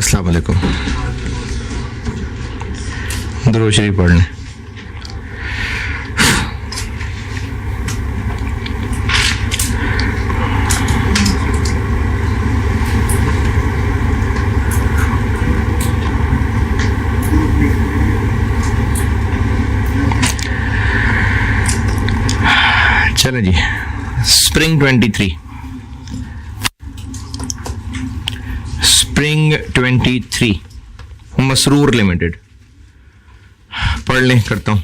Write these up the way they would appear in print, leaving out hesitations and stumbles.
अस्सलाम वालेकुम। दुरूद शरीफ पढ़ लें। चलें जी, स्प्रिंग 23 मसरूर लिमिटेड पढ़ लें, करता हूं।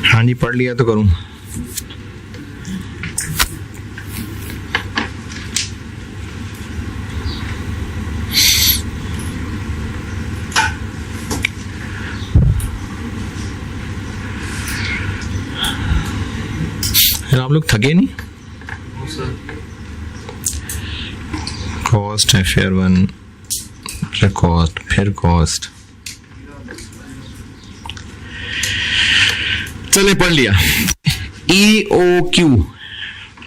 हाँ जी, पढ़ लिया तो करूं। आप लोग थके नहीं? कॉस्ट है, फिर वन कॉस्ट, फिर कॉस्ट। चले, पढ़ लिया। EOQ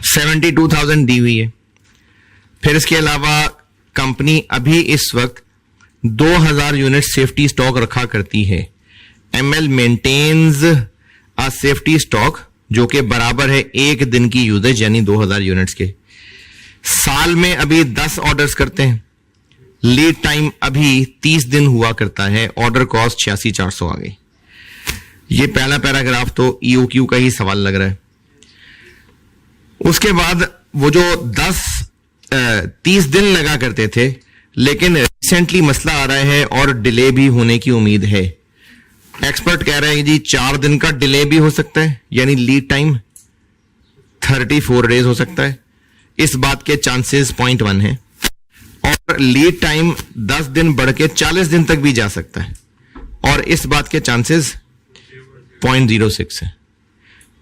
72,000 दी हुई है। फिर इसके अलावा कंपनी अभी इस वक्त 2,000 यूनिट सेफ्टी स्टॉक रखा करती है। ML maintains a safety stock जो कि बराबर है 1 दिन की यूजेज, यानी 2,000 यूनिट्स के। साल में अभी 10 ऑर्डर्स करते हैं। लीड टाइम अभी 30 दिन हुआ करता है। ऑर्डर कॉस्ट 86,400 आ गई। ये पहला पैराग्राफ तो EOQ का ही सवाल लग रहा है। उसके बाद वो जो 30 दिन लगा करते थे, लेकिन रिसेंटली मसला आ रहा है और डिले भी होने की उम्मीद है। एक्सपर्ट कह रहे हैं जी 4 दिन का डिले भी हो सकता है, यानी लीड टाइम 34 डेज हो सकता है। इस बात के चांसेस 0.1 है। और लीड टाइम 10 दिन बढ़ के 40 दिन तक भी जा सकता है, और इस बात के चांसेस 0.06 है।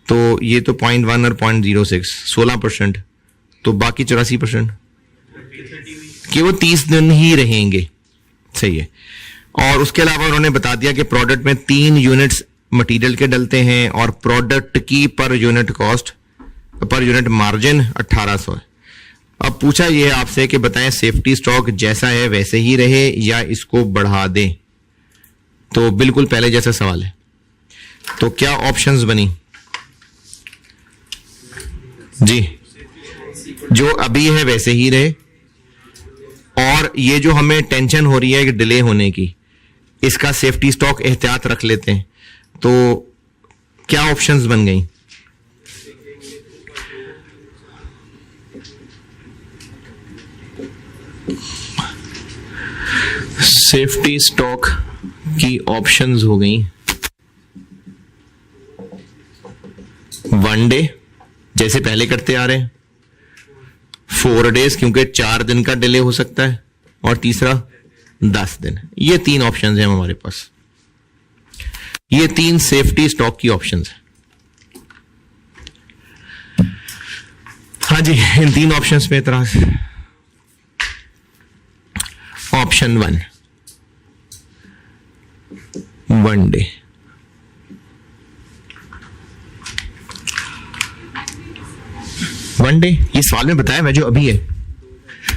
तो ये तो 0.1 और 0.06 16%, तो बाकी 84% कि वो 30 दिन ही रहेंगे। सही है। और उसके अलावा उन्होंने बता दिया कि प्रोडक्ट में 3 यूनिट्स मटेरियल के डलते हैं और प्रोडक्ट की per unit cost, per unit margin 1800 है। अब पूछा ये आपसे कि बताएं सेफ्टी स्टॉक जैसा है वैसे ही रहे या इसको बढ़ा दें। तो बिल्कुल पहले जैसा सवाल है। तो क्या ऑप्शंस बनी जी? जो अभी है वैसे ही रहे, और ये जो हमें टेंशन हो रही है कि डिले होने की, इसका सेफ्टी स्टॉक एहतियात रख लेते हैं। तो क्या ऑप्शंस बन गई? सेफ्टी स्टॉक की ऑप्शंस हो गई 1 डे जैसे पहले करते आ रहे हैं, 4 डेज क्योंकि 4 दिन का डिले हो सकता है, और तीसरा 10 दिन। ये 3 ऑप्शंस हैं हमारे पास। ये 3 सेफ्टी स्टॉक की ऑप्शंस हैं। हाँ जी, इन 3 ऑप्शंस पे एतराज। ऑप्शन 1 1 डे, ये सवाल में बताया मैं जो अभी है।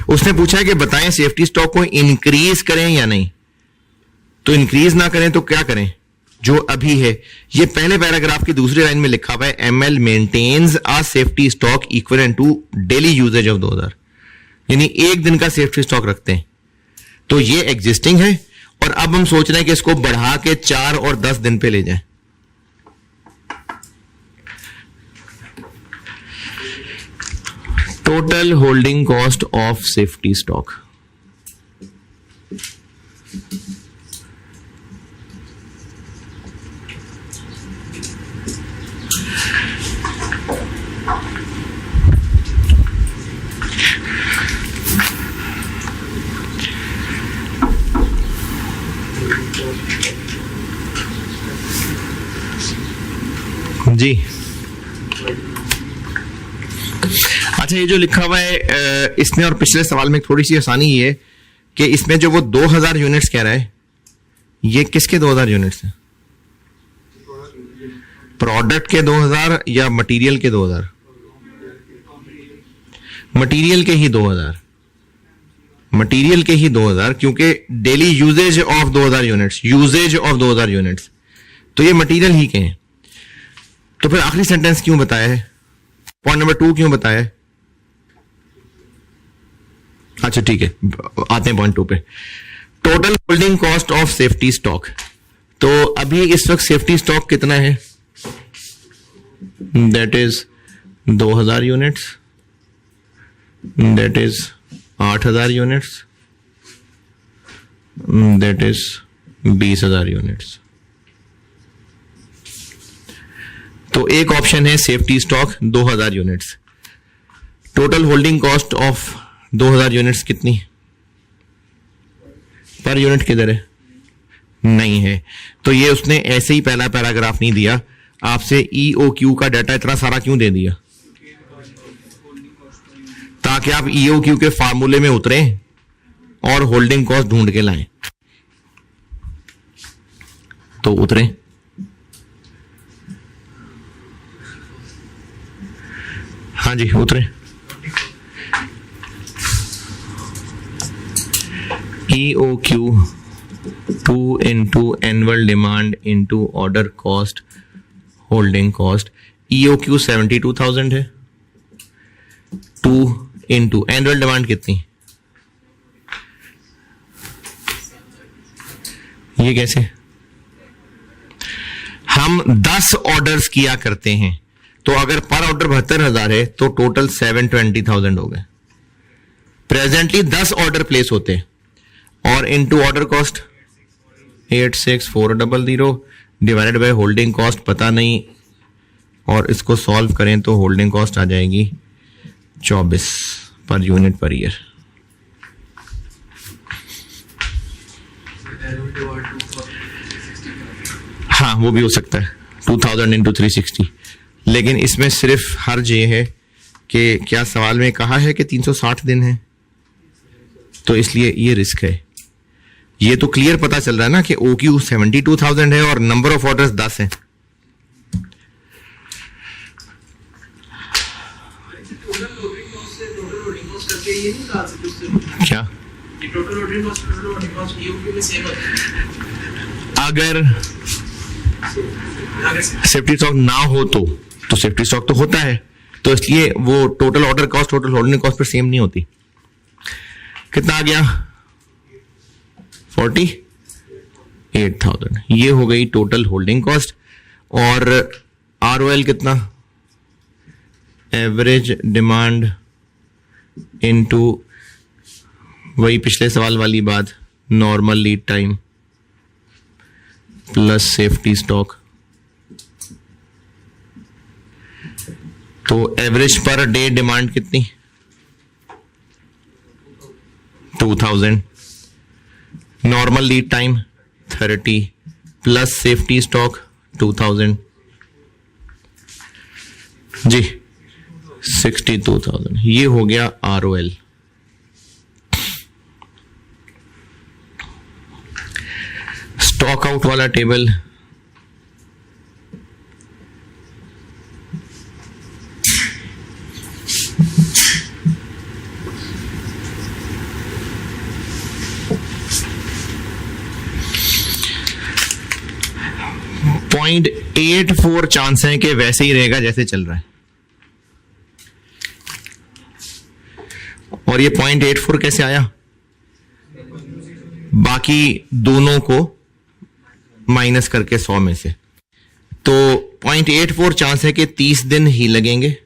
उसने पूछा है कि बताएं सेफ्टी स्टॉक को इंक्रीज करें या नहीं, तो इंक्रीज ना करें तो क्या करें, जो अभी है। ये पहले पैराग्राफ की दूसरी लाइन में लिखा हुआ है, ML maintains a safety stock equivalent to daily usage of 2000, यानी 1 दिन का सेफ्टी स्टॉक रखते हैं। तो ये एग्जिस्टिंग है, और अब हम सोच रहे हैं कि इसको बढ़ा के 4 और 10 दिन पे ले जाएं। Total holding cost of safety stock, जी। अच्छा, ये जो लिखा हुआ है इसमें और पिछले सवाल में थोड़ी सी आसानी ये है कि इसमें जो वो 2000 यूनिट्स कह रहा है, ये किसके 2000 यूनिट्स हैं? प्रोडक्ट के 2000 या मटेरियल के 2000? मटेरियल के ही 2000, मटेरियल के ही 2000, क्योंकि daily usage of 2000 units, usage of 2000 units, तो ये मटेरियल ही के हैं। तो फिर आखिरी सेंटेंस क्यों बताया है? पॉइंट नंबर 2 क्यों बताया है? अच्छा ठीक है, आते हैं पॉइंट 2 पे। Total holding cost of safety stock, तो अभी इस वक्त सेफ्टी स्टॉक कितना है? That is 2000 units, that is 8000 units, that is 20000 units. तो एक ऑप्शन है safety stock 2000 units. Total holding cost of 2000 units कितनी? पर यूनिट किधर है? नहीं है। तो ये उसने ऐसे ही पहला पैराग्राफ नहीं दिया, आपसे EOQ का डाटा इतना सारा क्यों दे दिया? ताकि आप EOQ के फार्मूले में उतरें और होल्डिंग कॉस्ट ढूंढ के लाएं। तो उतरें। हाँ जी, उतरे। EOQ 2 into annual demand into order cost holding cost। EOQ 72,000 है, 2 into annual demand कितनी? ये कैसे? हम 10 ऑर्डर्स किया करते हैं, तो अगर पर ऑर्डर 72,000 है तो टोटल 720,000 हो गए। प्रेजेंटली 10 ऑर्डर प्लेस होते हैं, और into order cost 86400 divided by holding cost पता नहीं, और इसको सॉल्व करें तो होल्डिंग कॉस्ट आ जाएगी 24 पर यूनिट पर ईयर। हाँ, वो भी हो सकता है 2000 इंटू 360, लेकिन इसमें सिर्फ हर्ज ये है कि क्या सवाल में कहा है कि 360 दिन है, तो इसलिए ये रिस्क है। ये तो क्लियर पता चल रहा है ना कि OQ 72,000 है और नंबर ऑफ ऑर्डर्स 10 हैं। क्या अगर सेफ्टी स्टॉक ना हो तो सेफ्टी स्टॉक तो होता है, तो इसलिए वो total order cost total holding cost per same नहीं होती। कितना आ गया? 48,000। ये हो गई टोटल होल्डिंग कॉस्ट। और ROL कितना? एवरेज डिमांड इनटू वही पिछले सवाल वाली बात, normal lead time plus safety stock. तो एवरेज पर डे डिमांड कितनी? 2000। Normal lead time 30 plus safety stock 2000 जी 62,000। ये हो गया ROL। स्टॉक आउट वाला टेबल, .84 चांस है कि वैसे ही रहेगा जैसे चल रहा है, और ये 0.84 कैसे आया? बाकी दोनों को माइनस करके 100 में से। तो 0.84 चांस है कि 30 दिन ही लगेंगे,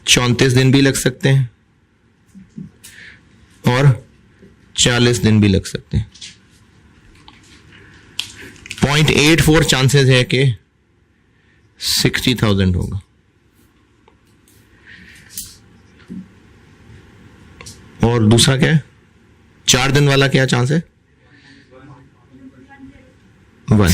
34 दिन भी लग सकते हैं और 40 दिन भी लग सकते हैं। 0.84 चांसेस है कि 60,000 होगा। और दूसरा क्या है? 4 दिन वाला क्या चांस है? 1।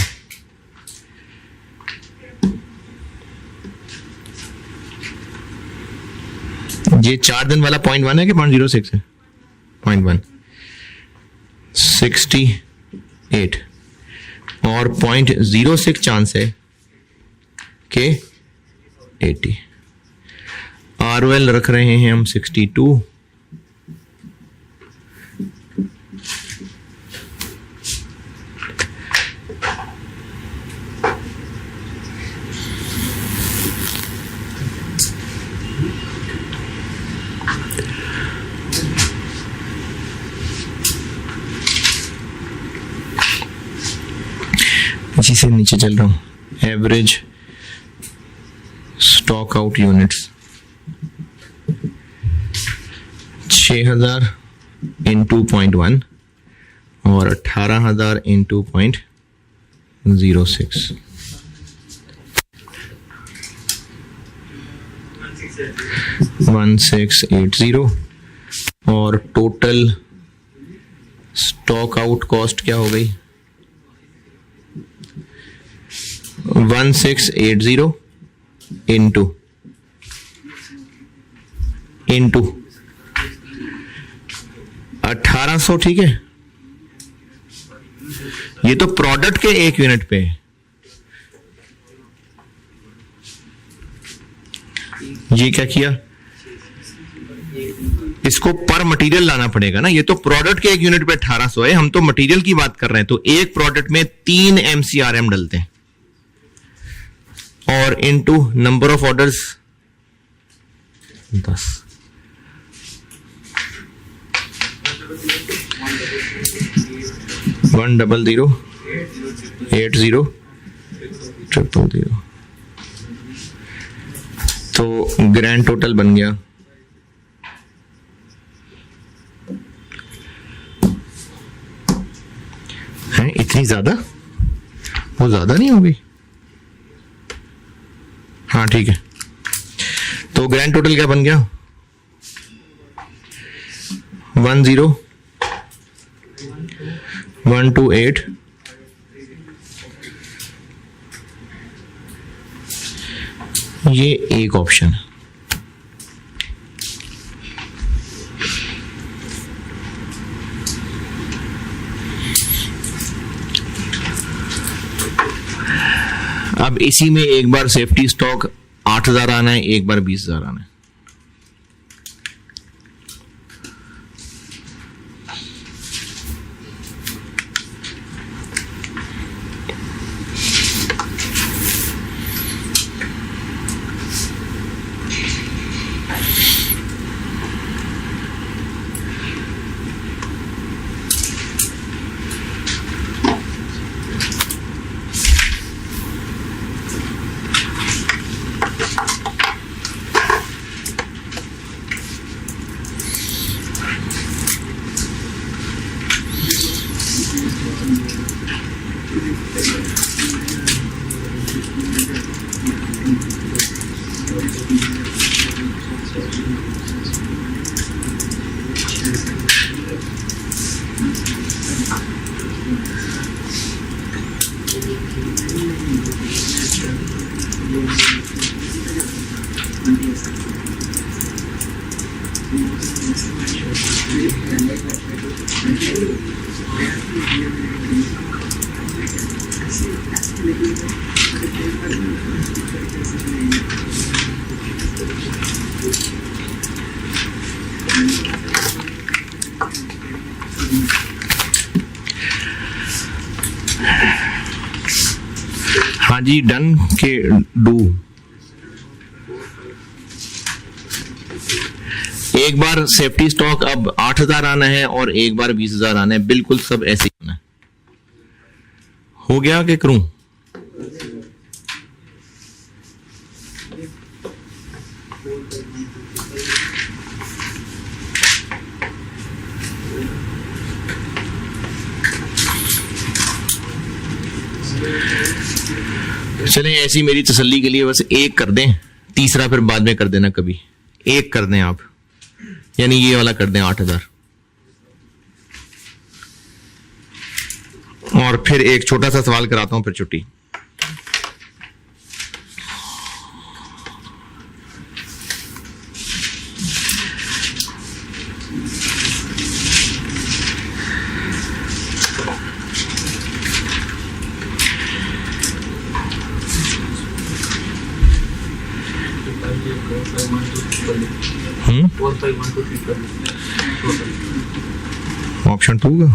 ये 4 दिन वाला 0.1 है कि 0.06 है? 0.1। 68 और 0.06 चांस है कि 80। ROL रख रहे हैं हम 62। इसी से नीचे चल रहा हूं। Average stock out units 6000 into 0.1 और 18,000 इंटू 0.06। 1680 और टोटल स्टॉक आउट कॉस्ट क्या हो गई? 1680 इंटू 1800। ठीक है, ये तो प्रोडक्ट के 1 यूनिट पे है। ये क्या किया? इसको पर मटेरियल लाना पड़ेगा ना। ये तो प्रोडक्ट के 1 यूनिट पे 1800 है, हम तो मटेरियल की बात कर रहे हैं। तो एक प्रोडक्ट में 3 MCRM डलते हैं और इनटू नंबर ऑफ ऑर्डर्स 10। 100800000। तो ग्रैंड टोटल बन गया है। इतनी ज्यादा? वो ज्यादा नहीं होगी? हाँ ठीक है। तो ग्रैंड टोटल क्या बन गया? 10128। ये एक ऑप्शन है। अब इसी में एक बार सेफ्टी स्टॉक 8,000 आना है, एक बार 20,000 आना है। हाँ जी, डन के डू। एक बार सेफ्टी स्टॉक अब 8,000 आना है और एक बार 20,000 आना है, बिल्कुल सब ऐसे ही होना है। हो गया कि करूं? चलें, ऐसी मेरी तसल्ली के लिए बस एक कर दें, तीसरा फिर बाद में कर देना कभी। एक कर दें आप, यानी ये वाला कर दें 8,000, और फिर एक छोटा सा सवाल कराता हूं, फिर छुट्टी। ऑप्शन 2 का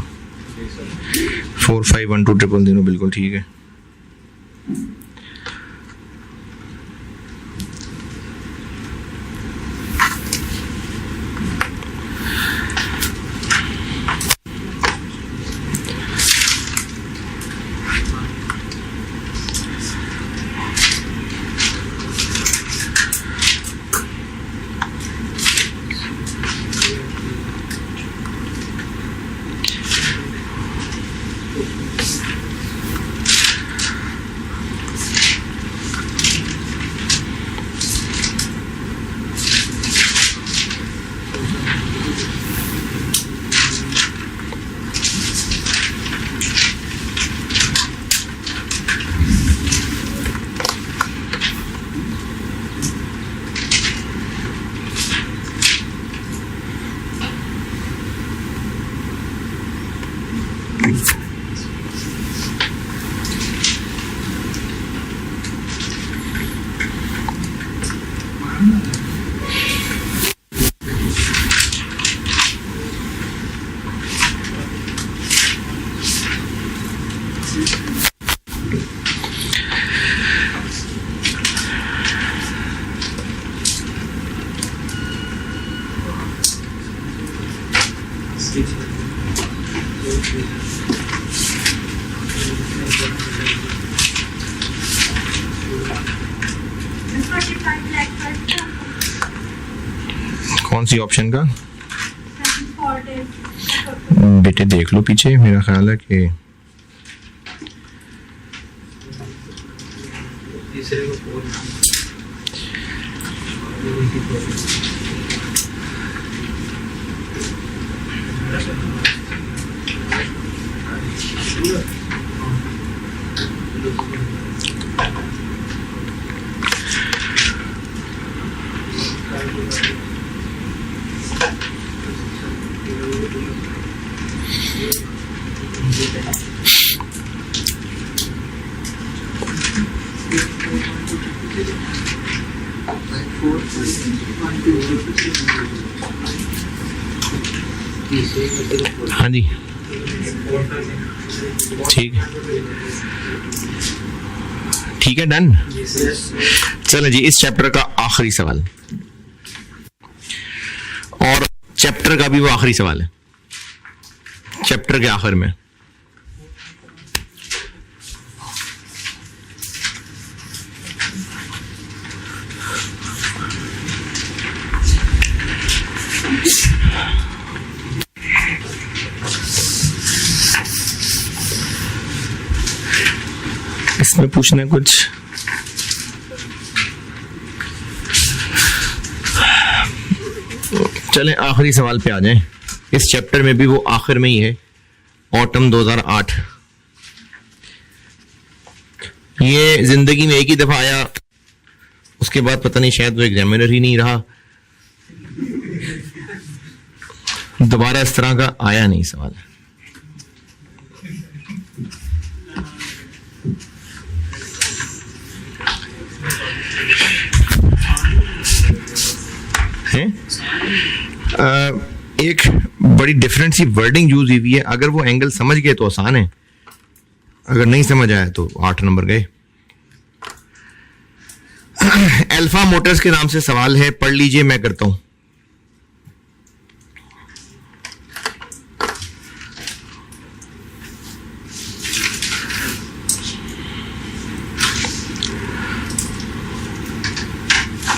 451200, बिल्कुल ठीक है। कौन सी ऑप्शन का? बेटे देख लो पीछे, मेरा ख्याल है कि हाँ जी ठीक है, ठीक है, डन। चलो जी, इस चैप्टर का आखिरी सवाल, और चैप्टर का भी वो आखिरी सवाल है, चैप्टर के आखिर में। इसमें पूछना है कुछ? चलें आखिरी सवाल पे आ जाएं। इस चैप्टर में भी वो आखिर में ही है, ऑटम 2008। ये जिंदगी में एक ही दफा आया, उसके बाद पता नहीं शायद वो एग्जामिनर ही नहीं रहा। दोबारा इस तरह का आया नहीं सवाल है। एक बड़ी डिफरेंट सी वर्डिंग यूज हुई है। अगर वो एंगल समझ गए तो आसान है, अगर नहीं समझ आया तो 8 नंबर गए। अल्फा मोटर्स के नाम से सवाल है, पढ़ लीजिए, मैं करता हूं।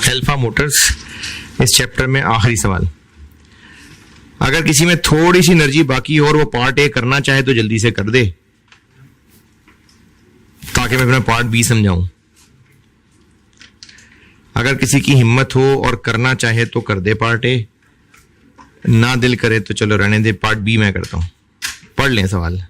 अल्फा मोटर्स इस चैप्टर में आखिरी सवाल। अगर किसी में थोड़ी सी एनर्जी बाकी हो और वो पार्ट ए करना चाहे तो जल्दी से कर दे, ताकि मैं अपना पार्ट बी समझाऊं। अगर किसी की हिम्मत हो और करना चाहे तो कर दे पार्ट ए, ना दिल करे तो चलो रहने दे, पार्ट बी मैं करता हूं। पढ़ लें सवाल।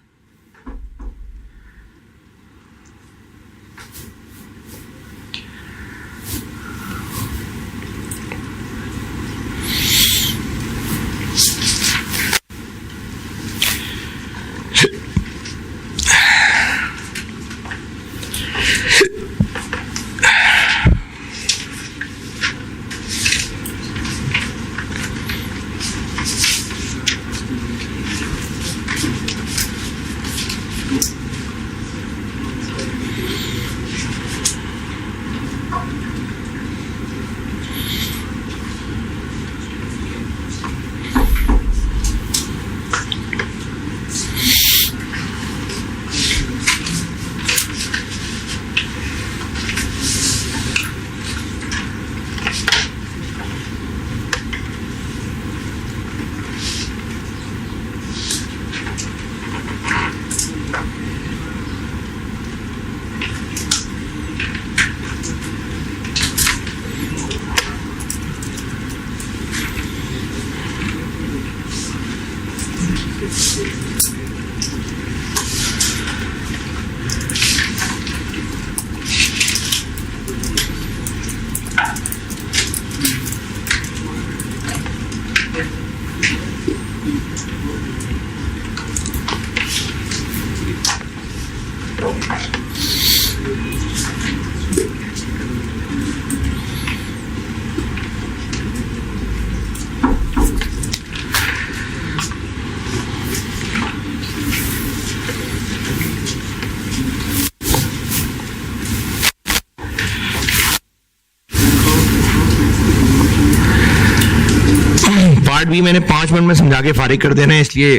पार्ट बी मैंने 5 मिनट में समझा के फारिग कर देना है, इसलिए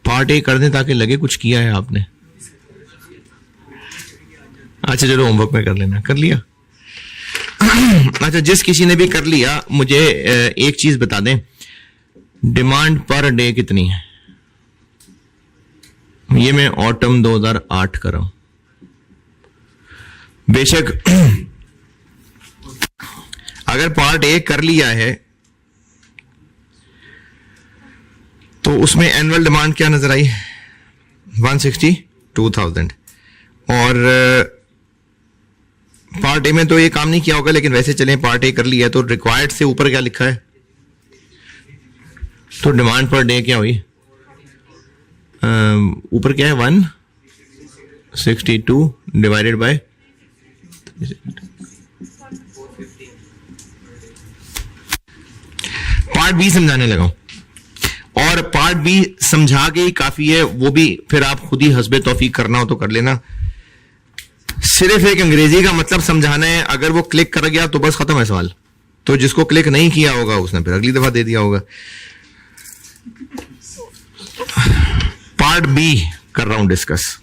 पार्ट ए कर दें ताकि लगे कुछ किया है आपने। अच्छा चलो होमवर्क में कर लेना। कर लिया? अच्छा, जिस किसी ने भी कर लिया मुझे एक चीज बता दें, डिमांड पर डे कितनी है? ये मैं ऑटम 2008 कर रहा हूं। बेशक अगर पार्ट ए कर लिया है तो उसमें एनुअल डिमांड क्या नजर आई? 162,000। और पार्ट ए में तो ये काम नहीं किया होगा, लेकिन वैसे चलें पार्ट ए कर लिया तो रिक्वायर्ड से ऊपर क्या लिखा है? तो डिमांड पर डे क्या हुई? ऊपर क्या है? 162 डिवाइडेड बाय पार्ट बी समझाने लगा हूं, और पार्ट बी समझा के ही काफी है। वो भी फिर आप खुद ही हस्बे तौफीक करना हो तो कर लेना। सिर्फ एक अंग्रेजी का मतलब समझाना है। अगर वो क्लिक कर गया तो बस खत्म है सवाल। तो जिसको क्लिक नहीं किया होगा उसने फिर अगली दफा दे दिया होगा। पार्ट बी कर रहा हूं डिस्कस।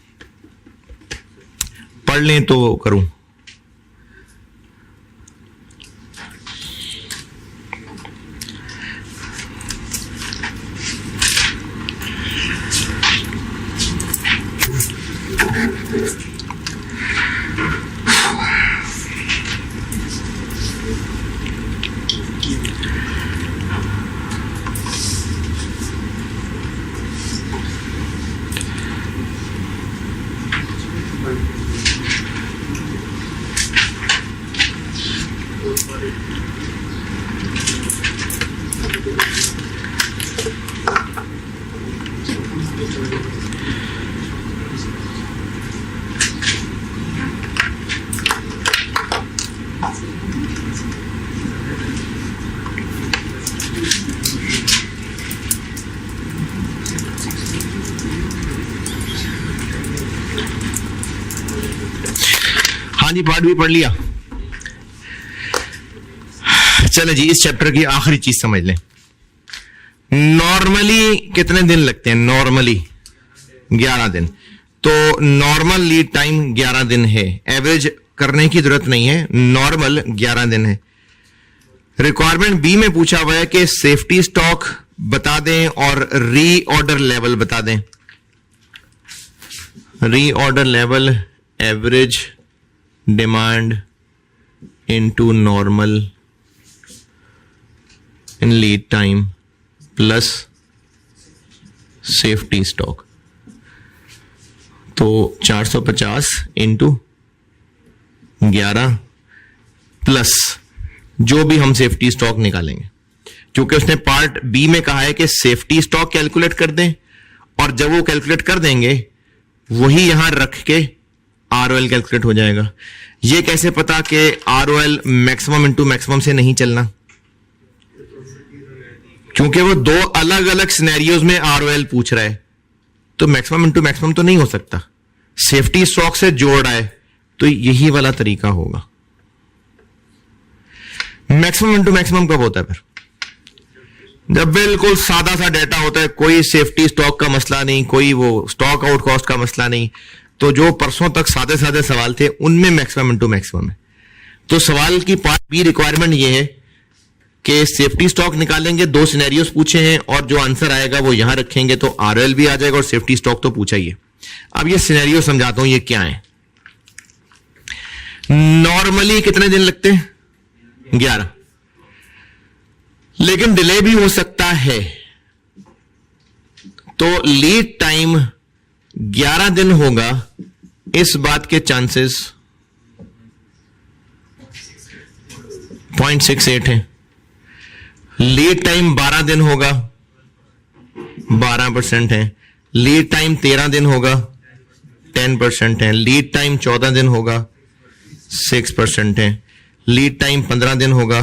पढ़ लें तो करूं। हाँ जी, पार्ट भी पढ़ लिया। चले जी, इस चैप्टर की आखिरी चीज समझ लें। नॉर्मली कितने दिन लगते हैं? नॉर्मली 11 दिन। तो नॉर्मल लीड टाइम 11 दिन है, एवरेज करने की जरूरत नहीं है, नॉर्मल 11 दिन है। रिक्वायरमेंट बी में पूछा हुआ है कि सेफ्टी स्टॉक बता दें और रीऑर्डर लेवल बता दें। Reorder level average demand into normal in lead time plus safety stock. तो 450 इंटू 11 प्लस जो भी हम सेफ्टी स्टॉक निकालेंगे, क्योंकि उसने पार्ट बी में कहा है कि सेफ्टी स्टॉक कैलकुलेट कर दें, और जब वो कैलकुलेट कर देंगे वही यहां रख के आरओएल कैलकुलेट हो जाएगा। ये कैसे पता कि आरओएल मैक्सिमम इंटू मैक्सिमम से नहीं चलना? क्योंकि वो दो अलग अलग सिनेरियोज में आरओएल पूछ रहा है, तो मैक्सिमम इंटू मैक्सिमम तो नहीं हो सकता। सेफ्टी स्टॉक से जोड़ रहा है तो यही वाला तरीका होगा। मैक्सिमम इंटू मैक्सिमम कब होता है? फिर जब बिल्कुल सादा सा डाटा होता है, कोई सेफ्टी स्टॉक का मसला नहीं, कोई वो स्टॉक आउट कॉस्ट का मसला नहीं, तो जो परसों तक सादे सादे सवाल थे उनमें मैक्सिमम इंटू मैक्सिमम है। तो सवाल की पार्ट बी रिक्वायरमेंट ये है कि सेफ्टी स्टॉक निकालेंगे, दो सिनेरियोस पूछे हैं और जो आंसर आएगा वो यहां रखेंगे तो आरएल भी आ जाएगा और सेफ्टी स्टॉक तो पूछा ही है। अब ये सिनेरियो समझाता हूं ये क्या है। नॉर्मली कितने दिन लगते हैं? 11, लेकिन डिले भी हो सकता है, तो लीड टाइम 11 दिन होगा, इस बात के चांसेस 0.68 है। लीड टाइम 12 दिन होगा, 12% है। लीड टाइम 13 दिन होगा, 10% है। लीड टाइम 14 दिन होगा, 6% है। लीड टाइम 15 दिन होगा,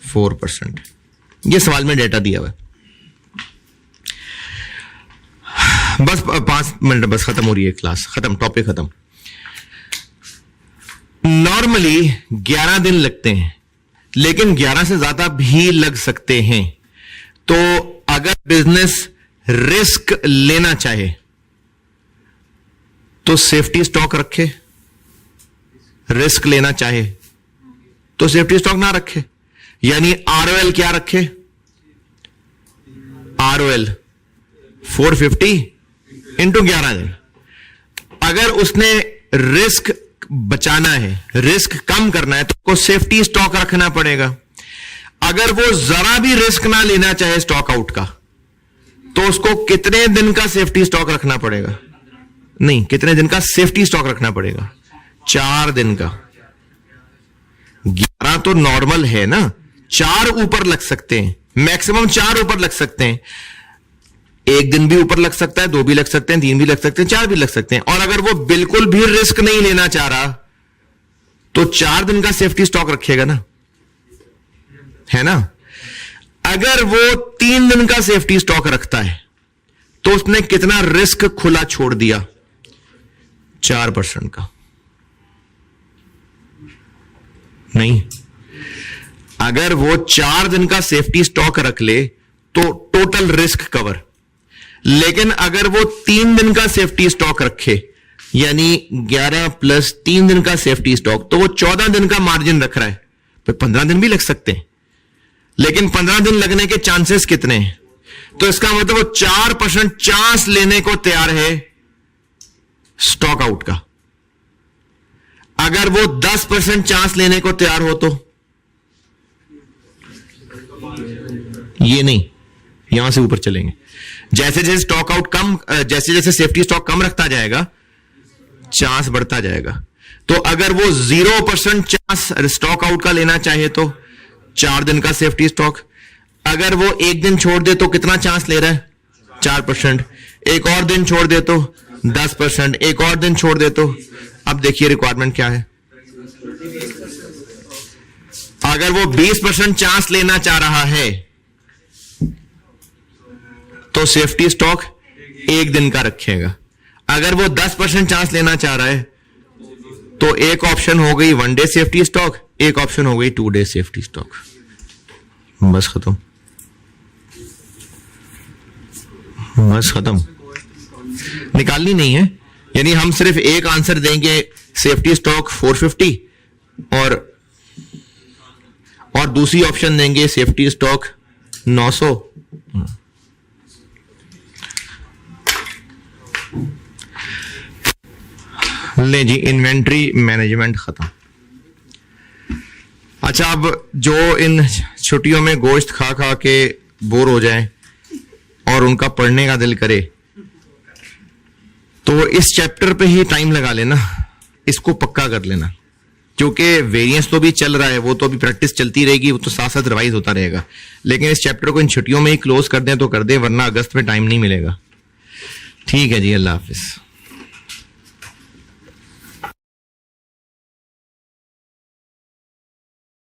4%। ये सवाल में डेटा दिया हुआ है। बस 5 मिनट, बस खत्म हो रही है क्लास, खत्म, टॉपिक खत्म। नॉर्मली 11 दिन लगते हैं, लेकिन 11 से ज्यादा भी लग सकते हैं। तो अगर बिजनेस रिस्क लेना चाहे तो सेफ्टी स्टॉक रखे, रिस्क लेना चाहे तो सेफ्टी स्टॉक ना रखे। यानी आरओएल क्या रखे? आरओएल 450 इंटू 11 दिन। अगर उसने रिस्क बचाना है, रिस्क कम करना है, तो उसको सेफ्टी स्टॉक रखना पड़ेगा। अगर वो जरा भी रिस्क ना लेना चाहे स्टॉक आउट का, तो उसको कितने दिन का सेफ्टी स्टॉक रखना पड़ेगा? नहीं, कितने दिन का सेफ्टी स्टॉक रखना पड़ेगा? 4 दिन का। 11 तो नॉर्मल है ना, 4 ऊपर लग सकते हैं, मैक्सिमम 4 ऊपर लग सकते हैं। 1 दिन भी ऊपर लग सकता है, 2 भी लग सकते हैं, 3 भी लग सकते हैं, 4 भी लग सकते हैं। और अगर वो बिल्कुल भी रिस्क नहीं लेना चाह रहा तो 4 दिन का सेफ्टी स्टॉक रखेगा ना, है ना। अगर वो 3 दिन का सेफ्टी स्टॉक रखता है तो उसने कितना रिस्क खुला छोड़ दिया? 4% का। नहीं, अगर वो 4 दिन का सेफ्टी स्टॉक रख ले तो टोटल रिस्क कवर। लेकिन अगर वो 3 दिन का सेफ्टी स्टॉक रखे, यानी 11 प्लस 3 दिन का सेफ्टी स्टॉक, तो वो 14 दिन का मार्जिन रख रहा है। तो 15 दिन भी लग सकते हैं, लेकिन 15 दिन लगने के चांसेस कितने हैं? तो इसका मतलब वो 4% चांस लेने को तैयार है स्टॉक आउट का। अगर वो 10% चांस लेने को तैयार हो तो ये नहीं, यहां से ऊपर चलेंगे। जैसे जैसे स्टॉक आउट कम, जैसे जैसे सेफ्टी स्टॉक कम रखता जाएगा, चांस बढ़ता जाएगा। तो अगर वो 0% चांस स्टॉक आउट का लेना चाहे तो 4 दिन का सेफ्टी स्टॉक। अगर वो 1 दिन छोड़ दे तो कितना चांस ले रहा है? 4%। एक और दिन छोड़ दे तो 10%। एक और दिन छोड़ दे तो, अब देखिए रिक्वायरमेंट क्या है। अगर वो 20% चांस लेना चाह रहा है तो सेफ्टी स्टॉक 1 दिन का रखेगा। अगर वो 10% चांस लेना चाह रहा है तो एक ऑप्शन हो गई 1 डे सेफ्टी स्टॉक, एक ऑप्शन हो गई 2 डे सेफ्टी स्टॉक। बस खत्म, बस खत्म, निकालनी नहीं है। यानी हम सिर्फ एक आंसर देंगे, सेफ्टी स्टॉक 450 और दूसरी ऑप्शन देंगे सेफ्टी स्टॉक 900। ले जी, इन्वेंट्री मैनेजमेंट खत्म। अच्छा, अब जो इन छुट्टियों में गोश्त खा खा के बोर हो जाए और उनका पढ़ने का दिल करे, तो इस चैप्टर पे ही टाइम लगा लेना, इसको पक्का कर लेना, क्योंकि वेरिएंस तो भी चल रहा है, वो तो अभी प्रैक्टिस चलती रहेगी, वो तो साथ साथ रिवाइज होता रहेगा। लेकिन इस चैप्टर को इन छुट्टियों में ही क्लोज कर दें तो कर दें, वरना अगस्त में टाइम नहीं मिलेगा। ठीक है जी, अल्लाह हाफिज।